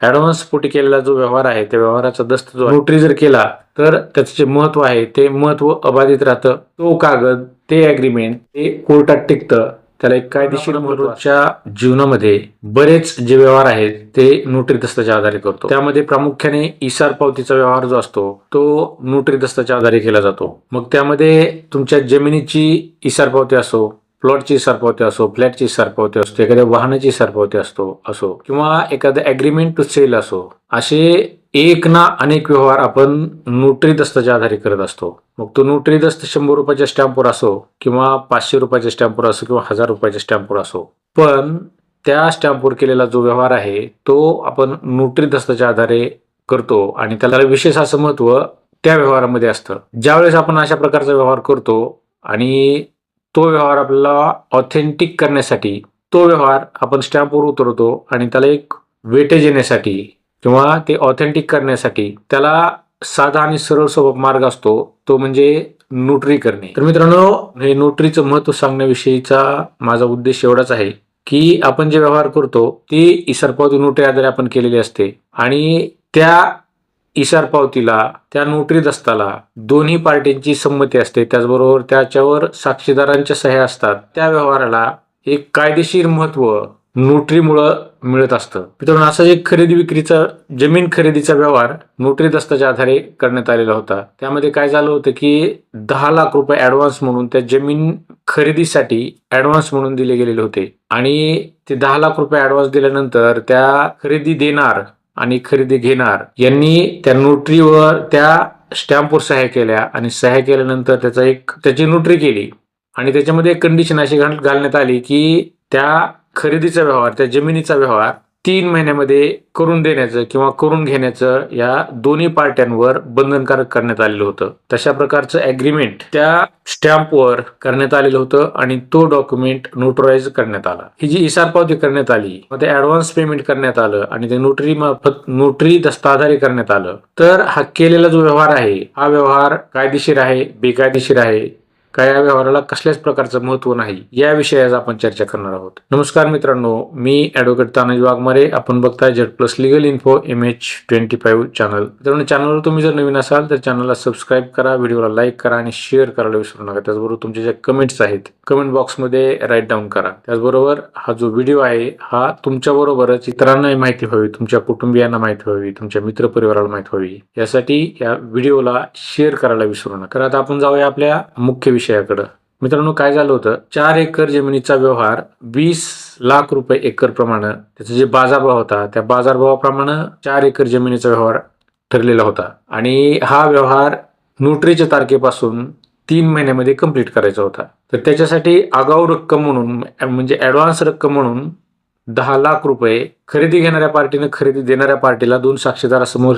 Advance पोटी केलेला जो व्यवहार आहे त्या व्यवहाराचा दस्त जो नोटरी जर केला तर त्याचं जे महत्व आहे ते महत्व अबाधित राहतं. तो कागद, ते अग्रीमेंट ते कोर्टात टिकतं. त्याला एक कायदेशीर महत्वाच्या जीवनामध्ये बरेच जे व्यवहार आहेत ते नोटरी दस्ताच्या आधारे करतो. त्यामध्ये प्रामुख्याने इसार पावतीचा व्यवहार जो असतो तो नोटरी दस्ताच्या आधारे केला जातो. मग त्यामध्ये तुमच्या जमिनीची इसार पावती असो, प्लॉटची इसार पावती असो, फ्लॅटची इसार पावती असतो, एखाद्या वाहनाची इसार पावती असो किंवा एखादं अग्रीमेंट टू सेल असो, असे एक ना अनेक व्यवहार आपण नोटरी दस्ताच्या आधारे करत असतो. मग तो नोटरी दस्त 100 रुपयाच्या स्टॅम्पवर असो किंवा 500 रुपयाच्या स्टॅम्पवर असो किंवा 1000 रुपयाच्या स्टॅम्पवर असो, पण त्या स्टॅम्पवर केलेला जो व्यवहार आहे तो आपण नोटरी दस्ताच्या आधारे करतो आणि त्याला विशेष असं महत्व त्या व्यवहारामध्ये असतं. ज्यावेळेस आपण अशा प्रकारचा व्यवहार करतो आणि तो व्यवहार आपल्याला ऑथेंटिक करण्यासाठी तो व्यवहार आपण स्टॅम्पवर उतरवतो आणि त्याला एक वेटेज येण्यासाठी किंवा ते ऑथेंटिक करण्यासाठी त्याला साधा आणि सरळ सोपा मार्ग असतो तो म्हणजे नोटरी करणे. तर मित्रांनो, हे नोटरीचं महत्व सांगण्याविषयीचा माझा उद्देश एवढाच आहे की आपण जे व्यवहार करतो ती इसार पावती नोटरी आधारे आपण केलेली असते आणि त्या इसार पावतीला, त्या नोटरी दस्ताला दोन्ही पार्टींची संमती असते. त्याचबरोबर त्याच्यावर साक्षीदारांच्या सह्या असतात. त्या व्यवहाराला एक कायदेशीर महत्व नोटरीमुळं मिळत असतं. मित्रांनो, असा एक खरेदी विक्रीचा, जमीन खरेदीचा व्यवहार नोटरी दस्ताच्या आधारे करण्यात आलेला होता. त्यामध्ये काय झालं होतं की 10 लाख रुपये ऍडव्हान्स म्हणून त्या जमीन खरेदीसाठी ऍडव्हान्स म्हणून दिले गेलेले होते आणि ते 10 लाख रुपये ऍडव्हान्स दिल्यानंतर त्या खरेदी देणार आणि खरेदी घेणार यांनी त्या नोटरीवर, त्या स्टॅम्पवर सह्या केल्या आणि सह्या केल्यानंतर त्याची नोटरी केली आणि त्याच्यामध्ये एक कंडिशन अशी घालण्यात आली की त्या खरेदीचा व्यवहार, त्या जमिनीचा व्यवहार 3 महिन्यामध्ये करून देण्याचं किंवा करून घेण्याचं या दोन्ही पार्ट्यांवर बंधनकारक करण्यात आलेलं होतं. तशा प्रकारचं अग्रीमेंट त्या स्टॅम्पवर करण्यात आलेलं होतं आणि तो डॉक्युमेंट नोटराइज करण्यात आला. ही जी इसार पावती करण्यात आली, मग ते ऍडव्हान्स पेमेंट करण्यात आलं आणि ते नोटरी मार्फत नोटरी दस्ताआधारे करण्यात आलं. तर हा केलेला जो व्यवहार आहे हा व्यवहार कायदेशीर आहे, बेकायदेशीर आहे, काय या व्यवहाराला कसल्याच प्रकारचं महत्व नाही, या विषयावर आपण चर्चा करणार आहोत. नमस्कार मित्रांनो, मी ॲडव्होकेट तानाजी वाघमारे. आपण बघताय Z+ legal info MH25 channel. मित्रांनो, चॅनलवर तुम्ही जर नवीन असाल तर चॅनलला सबस्क्राईब करा, व्हिडिओला लाईक करा आणि शेअर करायला विसरू नका. त्याचबरोबर तुमचे जे कमेंट्स आहेत कमेंट बॉक्समध्ये राईट डाऊन करा. त्याचबरोबर हा जो व्हिडिओ आहे हा तुमच्याबरोबरच इतरांनाही माहिती व्हावी, तुमच्या कुटुंबियांना माहिती व्हावी, तुमच्या मित्रपरिवाराला माहिती व्हावी, यासाठी या व्हिडिओला शेअर करायला विसरू नका. तर आता आपण जाऊया आपल्या मुख्य विषयाकडे. मित्रांनो, काय झालं होतं, 4 एकर जमिनीचा व्यवहार 20 लाख रुपये एकर प्रमाणे त्याचा जे बाजारभाव होता त्या बाजारभावाप्रमाणे 4 एकर जमिनीचा व्यवहार ठरलेला होता आणि हा व्यवहार नोटरीच्या तारखेपासून 3 महिन्यामध्ये कंप्लीट करायचा होता. तर त्याच्यासाठी आगाऊ रक्कम म्हणून, म्हणजे ऍडव्हान्स रक्कम म्हणून 10 लाख रुपये खरेदी घेणाऱ्या पार्टीनं खरेदी देणाऱ्या पार्टीला 2 साक्षीदारासमोर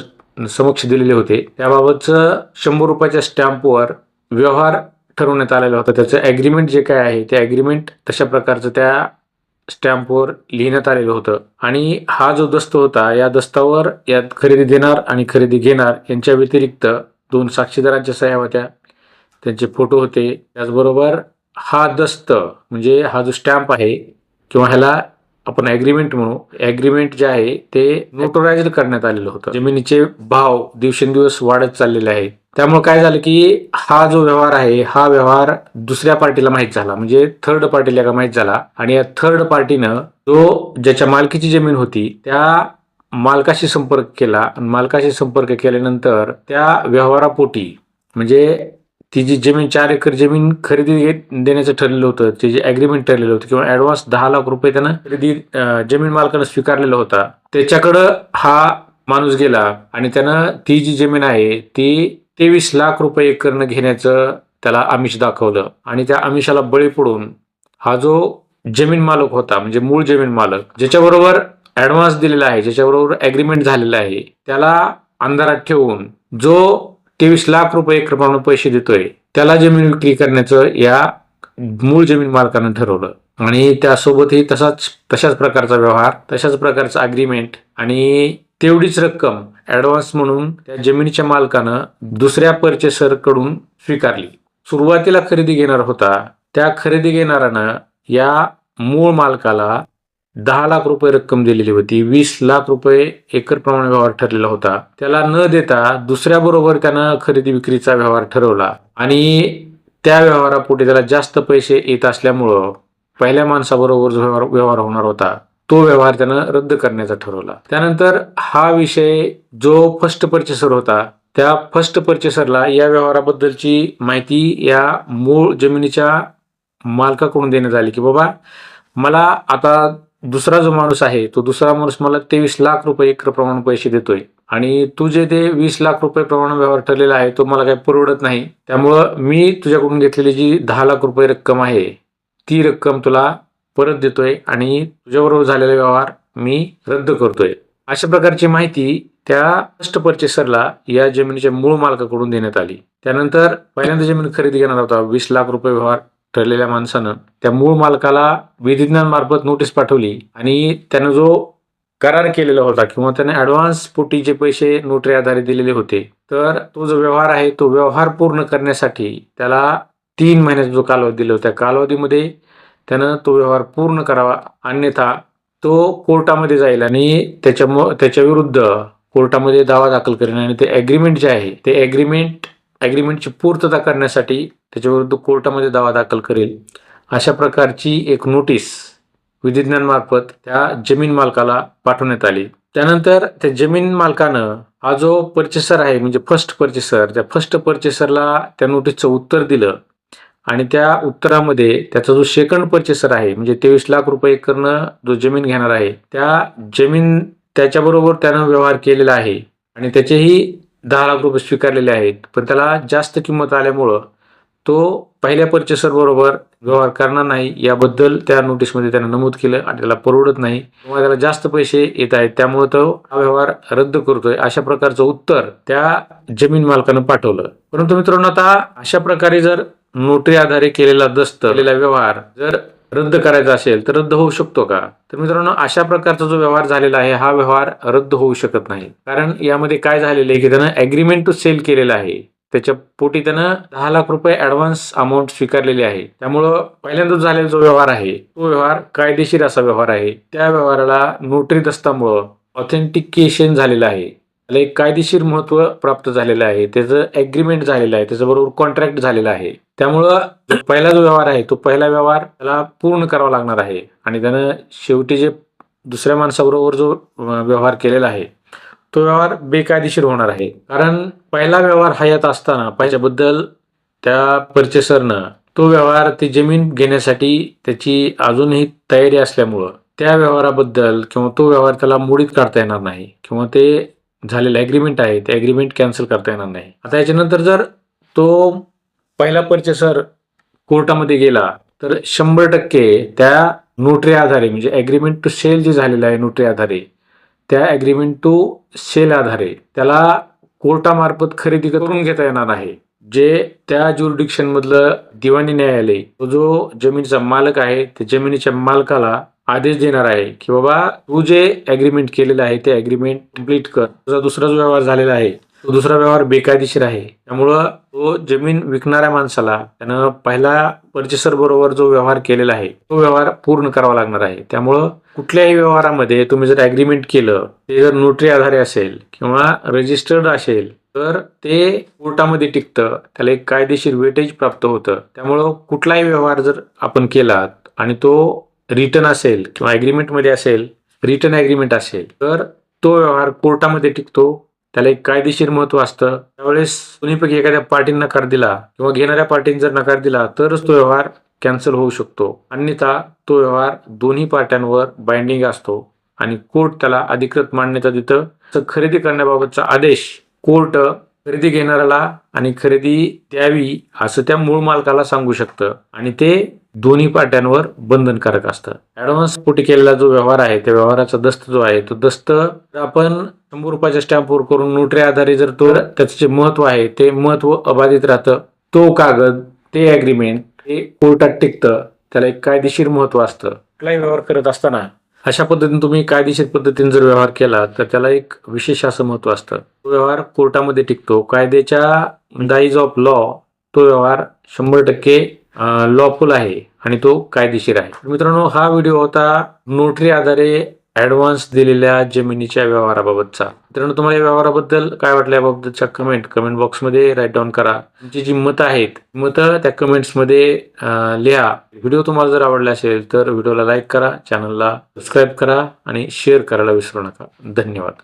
समक्ष दिलेले होते. त्याबाबतचं 100 रुपयाच्या स्टॅम्पवर व्यवहार ठरवण्यात आलेला होता. त्याचं अग्रीमेंट जे काय आहे ते अग्रीमेंट तशा प्रकारचं त्या स्टॅम्पवर लिहिण्यात आलेलं होतं आणि हा जो दस्त होता या दस्तावर यात खरेदी देणार आणि खरेदी घेणार यांच्या व्यतिरिक्त 2 साक्षीदारांच्या सह्या होत्या, त्यांचे फोटो होते. त्याचबरोबर हा दस्त, म्हणजे हा जो स्टॅम्प आहे किंवा ह्याला आपण अग्रीमेंट म्हणू, अग्रीमेंट जे आहे ते नोटराइज करण्यात आलेलं होतं. जमिनीचे भाव दिवसेंदिवस वाढत चाललेले आहेत. त्यामुळे काय झालं की हा जो व्यवहार आहे हा व्यवहार दुसऱ्या पार्टीला माहीत झाला, म्हणजे थर्ड पार्टीला माहीत झाला आणि या थर्ड पार्टीनं जो ज्याच्या मालकीची जमीन होती त्या मालकाशी संपर्क केला आणि मालकाशी संपर्क केल्यानंतर त्या व्यवहारापोटी, म्हणजे ती जी जमीन 4 एकर जमीन खरेदी देण्याचं ठरलेलं होतं, ते जे अग्रीमेंट ठरलेलं होतं किंवा ऍडव्हान्स 10 लाख रुपये त्यानं खरेदी जमीन मालकानं स्वीकारलेला होता, त्याच्याकडं हा माणूस गेला आणि त्यानं ती जी जमीन आहे ती 23 लाख रुपये एकरनं घेण्याचं त्याला आमिष दाखवलं आणि त्या आमिषाला बळी पडून हा जो जमीन मालक होता, म्हणजे मूळ जमीन मालक, ज्याच्याबरोबर ऍडव्हान्स दिलेला आहे, ज्याच्याबरोबर अग्रीमेंट झालेला आहे, त्याला अंधारात ठेवून जो 23 लाख रुपये एकर प्रमाणे पैसे देतोय त्याला जमीन विक्री करण्याचं या मूळ जमीन मालकानं ठरवलं आणि त्यासोबतही तशाच प्रकारचा व्यवहार, तशाच प्रकारचा अग्रीमेंट आणि तेवढीच रक्कम ऍडव्हान्स म्हणून त्या जमिनीच्या मालकानं दुसऱ्या परचेसर कडून स्वीकारली. सुरुवातीला खरेदी घेणार होता त्या खरेदी घेणाऱ्यानं या मूळ मालकाला 10 लाख रुपये रक्कम दिलेली होती, 20 लाख रुपये एकर प्रमाणे व्यवहार ठरलेला होता. त्याला न देता दुसऱ्या बरोबर त्यानं खरेदी विक्रीचा व्यवहार ठरवला आणि त्या व्यवहारापोटी त्याला जास्त पैसे येत असल्यामुळं पहिल्या माणसाबरोबर जो व्यवहार होणार होता तो व्यवहार त्यानं रद्द करण्याचा ठरवला. त्यानंतर हा विषय जो फर्स्ट परचेसर होता त्या फर्स्ट परचेसरला या व्यवहाराबद्दलची माहिती या मूळ जमिनीच्या मालकाकडून देण्यात आली की बाबा मला आता दुसरा जो माणूस आहे तो दुसरा माणूस मला 23 लाख रुपये एकर प्रमाणे पैसे देतोय आणि तुझे ते 20 लाख रुपये प्रमाणे व्यवहार ठरलेला आहे तो मला काही परवडत नाही. त्यामुळं मी तुझ्याकडून घेतलेली जी 10 लाख रुपये रक्कम आहे ती रक्कम तुला परत देतोय आणि तुझ्याबरोबर झालेला व्यवहार मी रद्द करतोय. अशा प्रकारची माहिती त्या फर्स्ट परचेसरला या जमिनीच्या मूळ मालकाकडून देण्यात आली. त्यानंतर पहिल्यांदा जमीन खरेदी करणार होता 20 लाख रुपये व्यवहार ठरलेल्या माणसानं त्या मूळ मालकाला विधिज्ञान मार्फत नोटीस पाठवली आणि त्यानं जो करार केलेला होता किंवा त्याने ऍडव्हान्स पोटी जे पैसे नोटरी आधारे दिलेले होते तर तो जो व्यवहार आहे तो व्यवहार पूर्ण करण्यासाठी त्याला 3 महिन्याचा जो कालावधी दिला होता त्या कालावधीमध्ये त्यानं तो व्यवहार पूर्ण करावा, अन्यथा तो कोर्टामध्ये जाईल आणि त्याच्या विरुद्ध कोर्टामध्ये दावा दाखल करेल आणि ते ॲग्रीमेंट जे आहे ते ॲग्रीमेंटची पूर्तता करण्यासाठी त्याच्याविरुद्ध कोर्टामध्ये दावा दाखल करेल. अशा प्रकारची एक नोटीस विधिज्ञान मार्फत त्या जमीन मालकाला पाठवण्यात आली. त्यानंतर त्या जमीन मालकानं हा जो परचेसर आहे म्हणजे फर्स्ट परचेसर त्या फर्स्ट परचेसरला त्या नोटीसचं उत्तर दिलं आणि त्या उत्तरामध्ये त्याचा जो सेकंड परचेसर आहे म्हणजे 23 लाख रुपये एकरनं जो जमीन घेणार आहे त्याच्याबरोबर त्यानं व्यवहार केलेला आहे आणि त्याचेही 10 लाख रुपये स्वीकारलेले आहेत, पण त्याला जास्त किंमत आल्यामुळं तो पहिल्या परचेसर बरोबर व्यवहार करणार नाही याबद्दल त्या नोटीसमध्ये त्यानं नमूद केलं आणि त्याला परवडत नाही किंवा त्याला जास्त पैसे येत आहेत त्यामुळे तो हा व्यवहार रद्द करतोय. अशा प्रकारचं उत्तर त्या जमीन मालकानं पाठवलं. परंतु मित्रांनो आता अशा प्रकारे जर नोटरी आधारे केलेला केलेला व्यवहार जर रद्द करायचा असेल तर रद्द होऊ शकतो का? तर मित्रांनो अशा प्रकारचा जो व्यवहार झालेला आहे हा व्यवहार रद्द होऊ शकत नाही. कारण यामध्ये काय झालेलं आहे की त्यानं ॲग्रीमेंट टू सेल केलेला आहे, त्याच्या पोटी त्यानं 10 लाख रुपये ऍडव्हान्स अमाऊंट स्वीकारलेली आहे. त्यामुळं पहिल्यांदा झालेला जो व्यवहार आहे तो व्यवहार कायदेशीर असा व्यवहार आहे. त्या व्यवहाराला नोटरी दस्तामुळं ऑथेंटिकेशन झालेलं आहे, त्याला एक कायदेशीर महत्व प्राप्त झालेलं आहे, त्याचं ॲग्रीमेंट झालेलं आहे, त्याच्याबरोबर कॉन्ट्रॅक्ट झालेला आहे. त्यामुळं पहिला जो व्यवहार आहे तो पहिला व्यवहार त्याला पूर्ण करावा लागणार आहे आणि त्यानं शेवटी जे दुसऱ्या माणसाबरोबर जो व्यवहार केलेला आहे तो व्यवहार बेकायदेशीर होणार आहे. कारण पहिला व्यवहार हयात असताना पाहिल्याबद्दल त्या परचेसरनं तो व्यवहार ती जमीन घेण्यासाठी त्याची अजूनही तयारी असल्यामुळं त्या व्यवहाराबद्दल किंवा तो व्यवहार त्याला मोडीत काढता येणार नाही किंवा ते झालेलं ॲग्रीमेंट आहे ते ॲग्रीमेंट कॅन्सल करता येणार नाही. आता याच्यानंतर जर तो पहिला परचेसर कोर्टामध्ये गेला तर 100% त्या नोटरी आधारे म्हणजे ॲग्रीमेंट टू सेल जे झालेलं आहे नोटरी आधारे त्या ॲग्रीमेंट टू सेल आधारे त्याला कोर्टामार्फत खरेदी करून घेता येणार आहे. जे त्या ज्युरिडिक्शन मधलं दिवाणी न्यायालय तो जो जमिनीचा मालक आहे त्या जमिनीच्या मालकाला आदेश देणार आहे की बाबा तू जे ॲग्रीमेंट केलेलं आहे ते ॲग्रीमेंट कंप्लीट कर, तुझा दुसरा जो व्यवहार झालेला आहे तो दुसरा व्यवहार बेकायदेशीर आहे. त्यामुळं तो जमीन विकणाऱ्या माणसाला त्यानं पहिला परचेसर बरोबर जो व्यवहार केलेला आहे तो व्यवहार पूर्ण करावा लागणार आहे. त्यामुळं कुठल्याही व्यवहारामध्ये तुम्ही जर ॲग्रीमेंट केलं ते जर नोटरी आधारे असेल किंवा रजिस्टर्ड असेल तर ते कोर्टामध्ये टिकतं, त्याला एक कायदेशीर वेटेज प्राप्त होतं. त्यामुळं कुठलाही व्यवहार जर आपण केला आणि तो रिटर्न असेल किंवा ॲग्रीमेंटमध्ये असेल, रिटर्न ॲग्रीमेंट असेल तर तो व्यवहार कोर्टामध्ये टिकतो, त्याला एक कायदेशीर महत्व असतं. त्यावेळेस दोन्हीपैकी एखाद्या पार्टीने नकार दिला किंवा घेणाऱ्या पार्टीने जर नकार दिला तरच तो व्यवहार कॅन्सल होऊ शकतो, अन्यथा तो व्यवहार दोन्ही पार्ट्यांवर बाइंडिंग असतो आणि कोर्ट त्याला अधिकृत मान्यता देतं. खरेदी करण्याबाबतचा आदेश कोर्ट खरेदी घेणाऱ्याला आणि खरेदी द्यावी असं त्या मूळ मालकाला सांगू शकतं आणि ते दोन्ही पार्ट्यांवर बंधनकारक असतं. ऍडव्हान्स पोटी केलेला जो व्यवहार आहे त्या व्यवहाराचा दस्त जो आहे तो दस्त आपण 100 रुपयाच्या स्टॅम्पवर करून नोटरी आधारे जर तो त्याचं जे महत्व आहे ते महत्व अबाधित राहतं. तो कागद ते ॲग्रीमेंट हे कोर्टात टिकतं, त्याला एक कायदेशीर महत्व असतं. कुठलाही व्यवहार करत असताना अशा पद्धतीने तुम्ही कायदेशीर पद्धतीने जर व्यवहार केला तर त्याला एक विशेष असं महत्व असतं. तो व्यवहार कोर्टामध्ये टिकतो. कायद्याच्या in the eyes of law तो व्यवहार 100% लॉफुल आहे आणि तो कायदेशीर आहे. मित्रांनो, हा व्हिडिओ होता नोटरी आधारे ऍडव्हान्स दिलेल्या जमिनीच्या व्यवहाराबाबतचा. मित्रांनो, तुम्हाला या व्यवहाराबद्दल काय वाटलं याबाबतच्या कमेंट बॉक्समध्ये राईट डाऊन करा. तुमची जी मतं आहेत मतं त्या कमेंट्समध्ये लिहा. व्हिडिओ तुम्हाला जर आवडला असेल तर व्हिडिओला लाईक करा, चॅनलला सबस्क्राईब करा आणि शेअर करायला विसरू नका. धन्यवाद.